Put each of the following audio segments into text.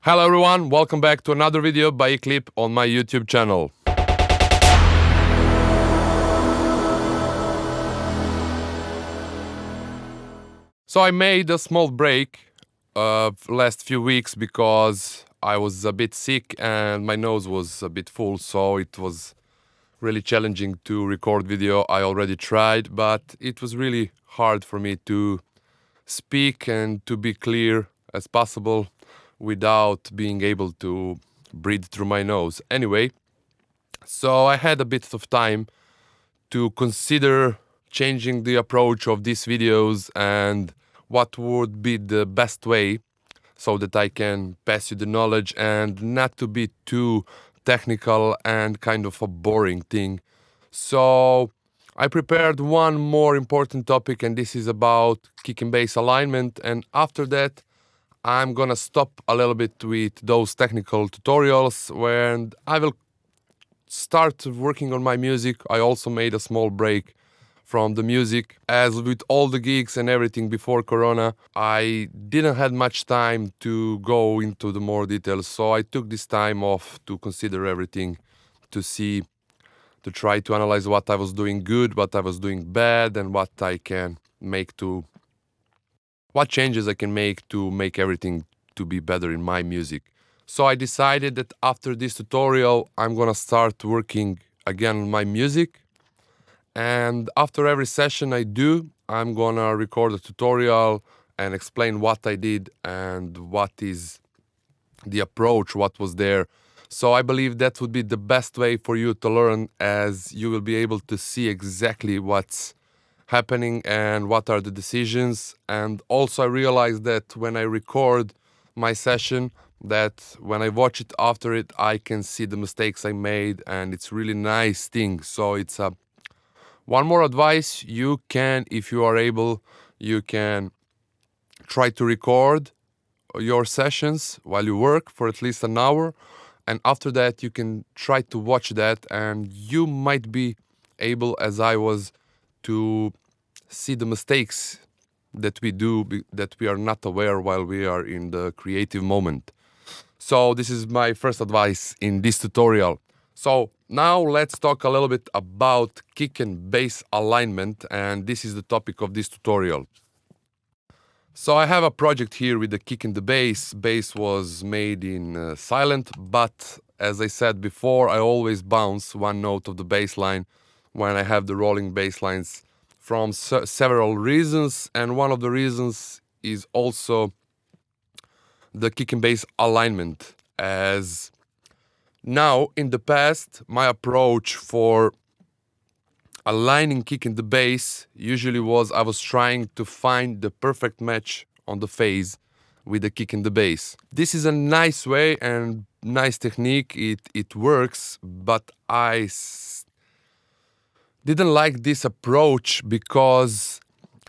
Hello everyone, welcome back to another video by Eclipse on my YouTube channel. So I made a small break last few weeks because I was a bit sick and my nose was a bit full, so it was really challenging to record video. I already tried, but it was really hard for me to speak and to be clear as possible without being able to breathe through my nose. Anyway, so I had a bit of time to consider changing the approach of these videos and what would be the best way so that I can pass you the knowledge and not to be too technical and kind of a boring thing. So I prepared one more important topic, and this is about kick and bass alignment. And after that, I'm gonna stop a little bit with those technical tutorials when I will start working on my music. I also made a small break from the music. As with all the gigs and everything before Corona, I didn't have much time to go into the more details, so I took this time off to consider everything, to see, to try to analyze what I was doing good, what I was doing bad, and what changes I can make to make everything to be better in my music. So I decided that after this tutorial, I'm gonna start working again on my music. And after every session I do, I'm gonna record a tutorial and explain what I did and what is the approach, what was there. So I believe that would be the best way for you to learn, as you will be able to see exactly what's happening and what are the decisions. And also I realized that when I record my session, that when I watch it after it, I can see the mistakes I made, and it's really nice thing. So it's a one more advice: you can, if you are able, you can try to record your sessions while you work for at least an hour, and after that you can try to watch that, and you might be able, as I was, to see the mistakes that we do, that we are not aware while we are in the creative moment. So this is my first advice in this tutorial. So now let's talk a little bit about kick and bass alignment, and this is the topic of this tutorial. So I have a project here with the kick and the bass. Bass was made in silent, but as I said before, I always bounce one note of the bass line when I have the rolling bass lines from several reasons, and one of the reasons is also the kick and bass alignment. As now, in the past, my approach for aligning kick and the bass usually was I was trying to find the perfect match on the phase with the kick and the bass. This is a nice way and nice technique, it works, but I didn't like this approach because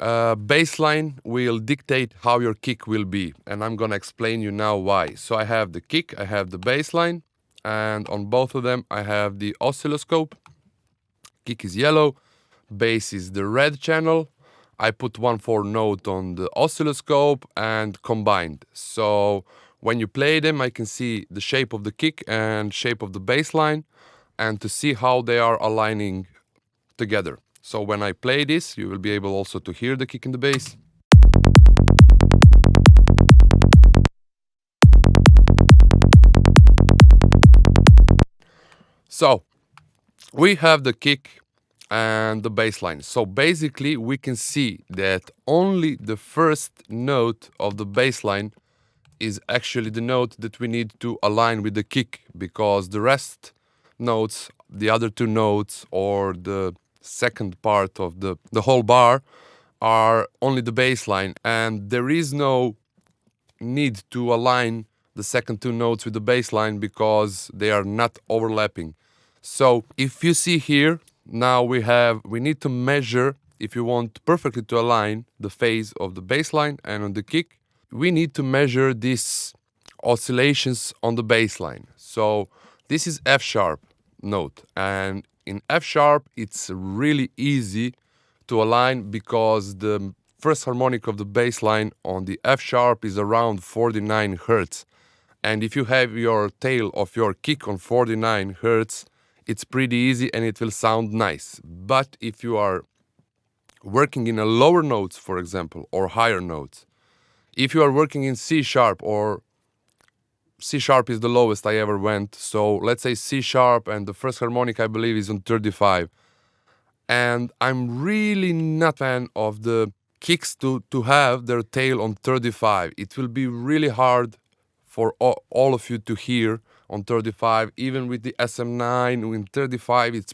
bassline will dictate how your kick will be, and I'm gonna explain you now why. So I have the kick, I have the bassline, and on both of them I have the oscilloscope. Kick is yellow, bass is the red channel. I put 1/4 note on the oscilloscope and combined. So when you play them, I can see the shape of the kick and shape of the bassline, and to see how they are aligning together. So when I play this, you will be able also to hear the kick and the bass. So we have the kick and the bass line. So basically we can see that only the first note of the bass line is actually the note that we need to align with the kick, because the rest notes, the other two notes or the second part of the whole bar, are only the bass line, and there is no need to align the second two notes with the bass line because they are not overlapping. So if you see here, now we need to measure, if you want perfectly to align the phase of the bass line and on the kick, we need to measure these oscillations on the bass line. So this is F sharp note, and in F sharp it's really easy to align because the first harmonic of the bass line on the F sharp is around 49 Hertz. And if you have your tail of your kick on 49 hertz, it's pretty easy and it will sound nice. But if you are working in a lower notes, for example, or higher notes, if you are working in C sharp, or C sharp is the lowest I ever went, so let's say C sharp, and the first harmonic I believe is on 35. And I'm really not a fan of the kicks to have their tail on 35. It will be really hard for all of you to hear on 35. Even with the SM9 in 35, it's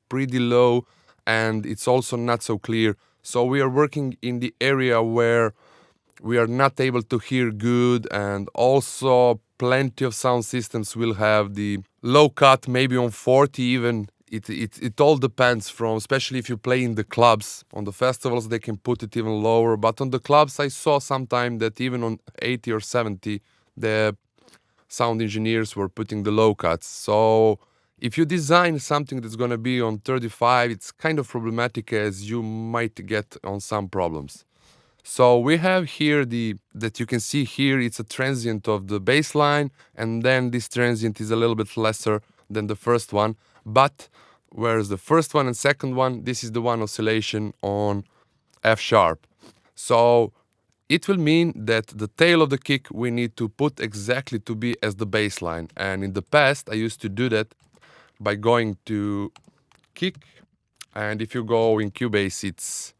pretty low, and it's also not so clear. So we are working in the area where we are not able to hear good, and also plenty of sound systems will have the low cut, maybe on 40 even. It all depends from, especially if you play in the clubs. On the festivals they can put it even lower, but on the clubs I saw sometime that even on 80 or 70 the sound engineers were putting the low cuts. So if you design something that's gonna be on 35, it's kind of problematic, as you might get on some problems. So we have here that you can see here, it's a transient of the bass line, and then this transient is a little bit lesser than the first one. But whereas the first one and second one, this is the one oscillation on F sharp. So it will mean that the tail of the kick we need to put exactly to be as the bass line. And in the past I used to do that by going to kick, and if you go in Cubase it's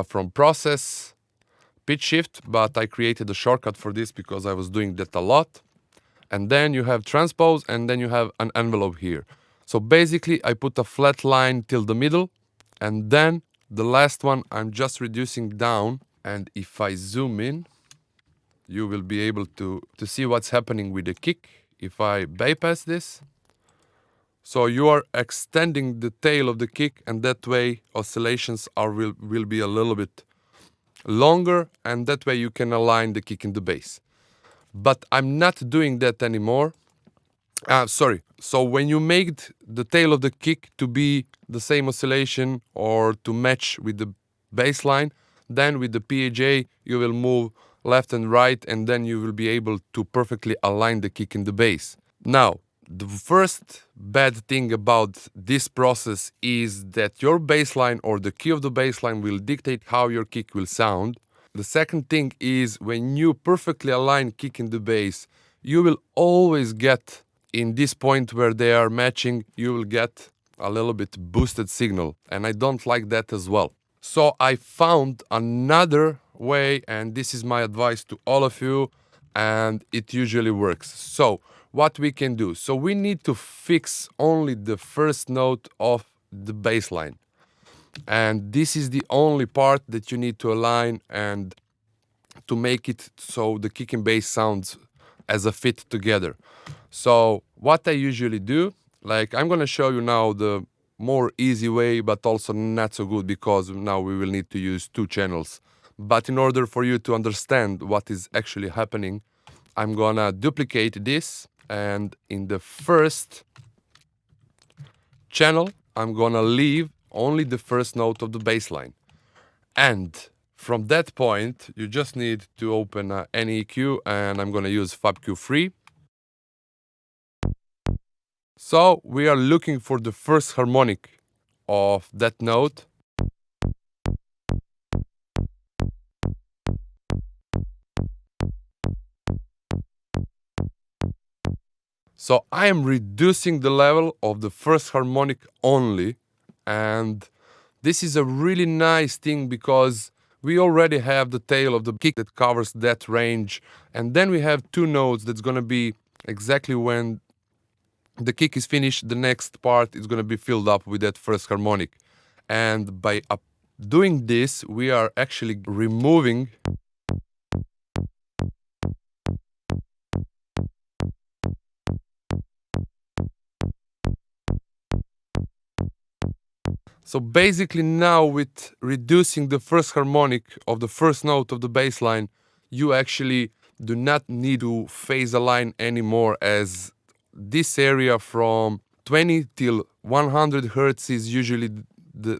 from process pitch shift, but I created a shortcut for this because I was doing that a lot. And then you have transpose, and then you have an envelope here. So basically I put a flat line till the middle, and then the last one I'm just reducing down. And if I zoom in, you will be able to see what's happening with the kick. If I bypass this, so you are extending the tail of the kick, and that way oscillations will be a little bit longer, and that way you can align the kick in the bass. But I'm not doing that anymore. Sorry. So when you make the tail of the kick to be the same oscillation or to match with the bass line, then with the PAJ you will move left and right, and then you will be able to perfectly align the kick in the bass. Now, the first bad thing about this process is that your bass line or the key of the bass line will dictate how your kick will sound. The second thing is, when you perfectly align kick in the bass, you will always get, in this point where they are matching, you will get a little bit boosted signal, and I don't like that as well. So I found another way, and this is my advice to all of you, and it usually works. So what we can do, so we need to fix only the first note of the bass line, and this is the only part that you need to align and to make it so the kick and bass sounds as a fit together. So what I usually do, like I'm gonna show you now the more easy way, but also not so good, because now we will need to use two channels. But in order for you to understand what is actually happening, I'm gonna duplicate this, and in the first channel I'm gonna leave only the first note of the bass line. And from that point you just need to open any EQ, and I'm gonna use FabQ3. So we are looking for the first harmonic of that note. So I am reducing the level of the first harmonic only, and this is a really nice thing because we already have the tail of the kick that covers that range, and then we have two notes that's gonna be exactly when the kick is finished, the next part is gonna be filled up with that first harmonic. And by doing this, we are actually removing So basically now, with reducing the first harmonic of the first note of the bass line, you actually do not need to phase align anymore, as this area from 20 till 100 hertz is usually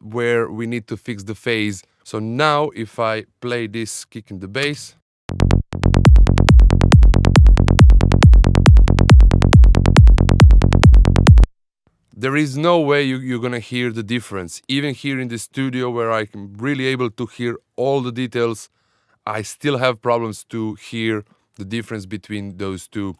where we need to fix the phase. So now if I play this kick in the bass, there is no way you're gonna hear the difference. Even here in the studio where I'm really able to hear all the details, I still have problems to hear the difference between those two.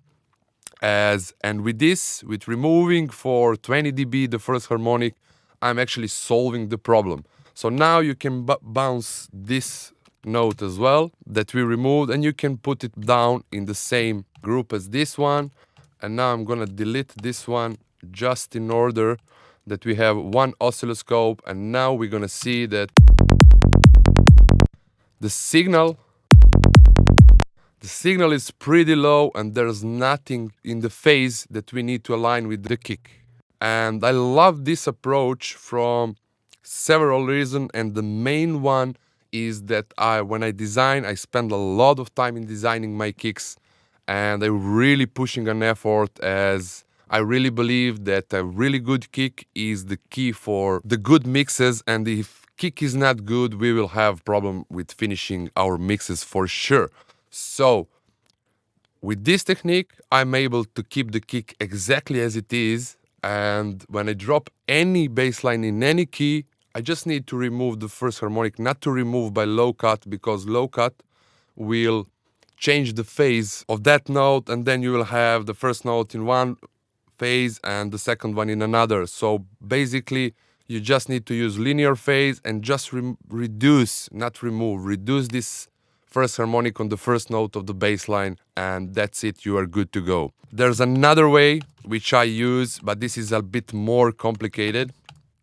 And with this, with removing for 20 dB the first harmonic, I'm actually solving the problem. So now you can bounce this note as well that we removed, and you can put it down in the same group as this one. And now I'm gonna delete this one just in order that we have one oscilloscope, and now we're gonna see that the signal is pretty low and there's nothing in the phase that we need to align with the kick. And I love this approach from several reasons, and the main one is that when I design, I spend a lot of time in designing my kicks, and I'm really pushing an effort, as I really believe that a really good kick is the key for the good mixes, and if kick is not good, we will have problem with finishing our mixes for sure. So with this technique, I'm able to keep the kick exactly as it is, and when I drop any bass line in any key, I just need to remove the first harmonic, not to remove by low cut, because low cut will change the phase of that note, and then you will have the first note in one phase and the second one in another. So basically, you just need to use linear phase and just reduce, not remove, reduce this first harmonic on the first note of the bass line, and that's it, you are good to go. There's another way which I use, but this is a bit more complicated.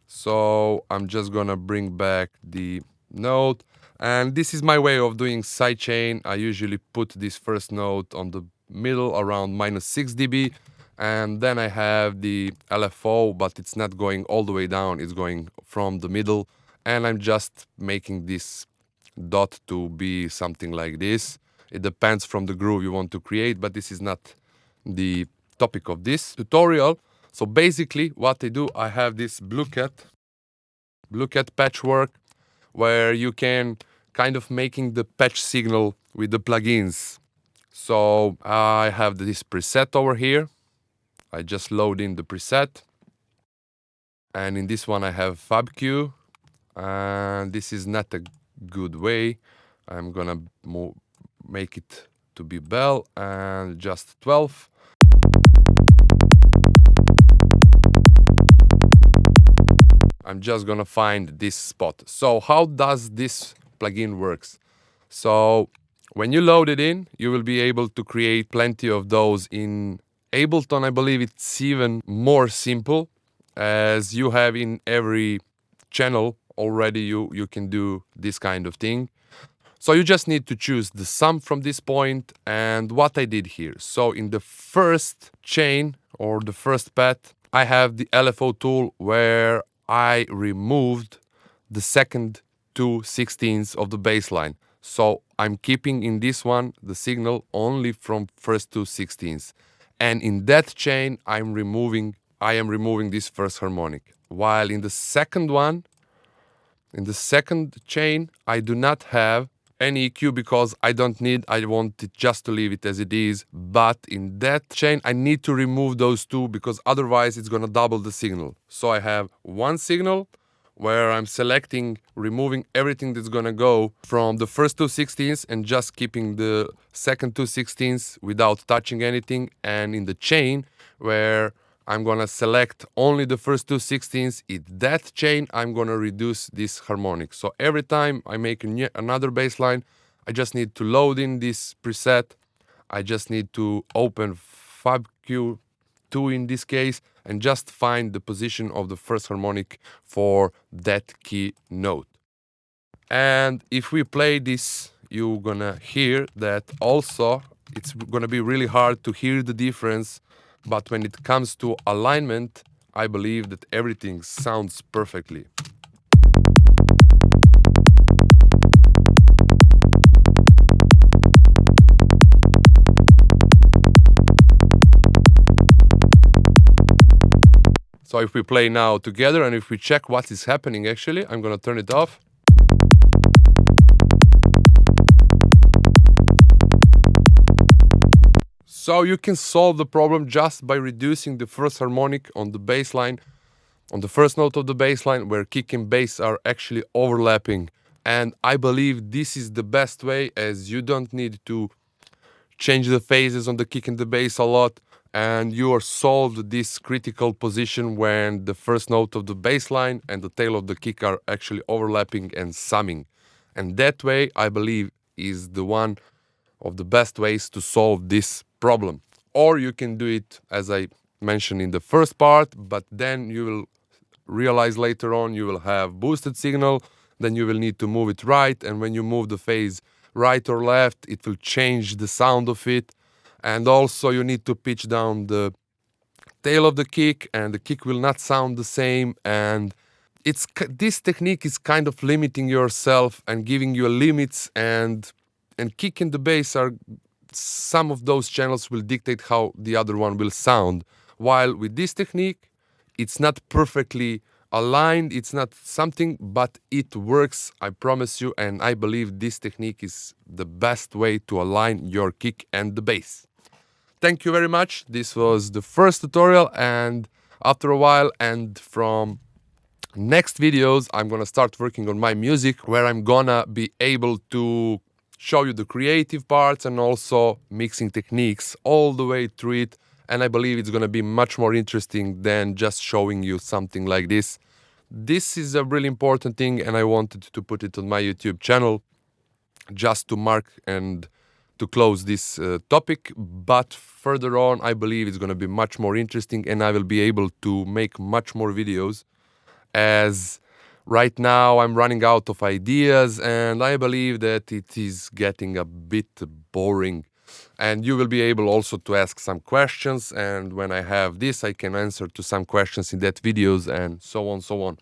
So I'm just gonna bring back the note, and this is my way of doing sidechain. I usually put this first note on the middle around -6 dB, and then I have the LFO, but it's not going all the way down, it's going from the middle, and I'm just making this dot to be something like this. It depends from the groove you want to create, but this is not the topic of this tutorial. So basically what I do, I have this blue cat patchwork, where you can kind of making the patch signal with the plugins. So I have this preset over here. I just load in the preset. And in this one I have FabQ. And this is not a good way. I'm gonna make it to be bell and just 12. I'm just gonna find this spot. So how does this plugin works? So when you load it in, you will be able to create plenty of those. In Ableton, I believe it's even more simple, as you have in every channel already, you can do this kind of thing. So you just need to choose the sum from this point, and what I did here. So in the first chain or the first path, I have the LFO tool where I removed the second 2/16 of the bass line. So I'm keeping in this one the signal only from first 2/16. And in that chain, I am removing this first harmonic. While in the second one, in the second chain, I do not have any EQ because I don't need, I want it just to leave it as it is. But in that chain, I need to remove those two because otherwise it's gonna double the signal. So I have one signal where I'm selecting, removing everything that's gonna go from the first 2/16 and just keeping the second 2/16 without touching anything. And in the chain where I'm gonna select only the first 2/16, in that chain I'm gonna reduce this harmonic. So every time I make another bass line, I just need to load in this preset. I just need to open FabQ2 in this case and just find the position of the first harmonic for that key note. And if we play this, you're gonna hear that also it's gonna be really hard to hear the difference. But when it comes to alignment, I believe that everything sounds perfectly. So if we play now together and if we check what is happening actually, I'm gonna turn it off. So you can solve the problem just by reducing the first harmonic on the bass line on the first note of the bass line, where kick and bass are actually overlapping. And I believe this is the best way, as you don't need to change the phases on the kick and the bass a lot, and you are solved this critical position when the first note of the bass line and the tail of the kick are actually overlapping and summing. And that way, I believe, is the one of the best ways to solve this problem. Or you can do it as I mentioned in the first part, but then you will realize later on you will have boosted signal, then you will need to move it right, and when you move the phase right or left, it will change the sound of it. And also you need to pitch down the tail of the kick, and the kick will not sound the same. And this technique is kind of limiting yourself and giving you limits, and kick and the bass are some of those channels will dictate how the other one will sound. While with this technique, it's not perfectly aligned, it's not something, but it works, I promise you, and I believe this technique is the best way to align your kick and the bass. Thank you very much. This was the first tutorial, and after a while, and from next videos, I'm gonna start working on my music, where I'm gonna be able to show you the creative parts and also mixing techniques all the way through it. And I believe it's gonna be much more interesting than just showing you something like this. This is a really important thing, and I wanted to put it on my YouTube channel just to mark and to close this topic. But further on, I believe it's gonna be much more interesting, and I will be able to make much more videos, as right now I'm running out of ideas, and I believe that it is getting a bit boring. And you will be able also to ask some questions, and when I have this, I can answer to some questions in that videos, and so on, so on.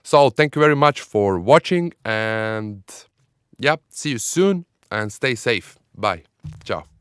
So thank you very much for watching, and yeah, see you soon, and stay safe. Bye. Ciao.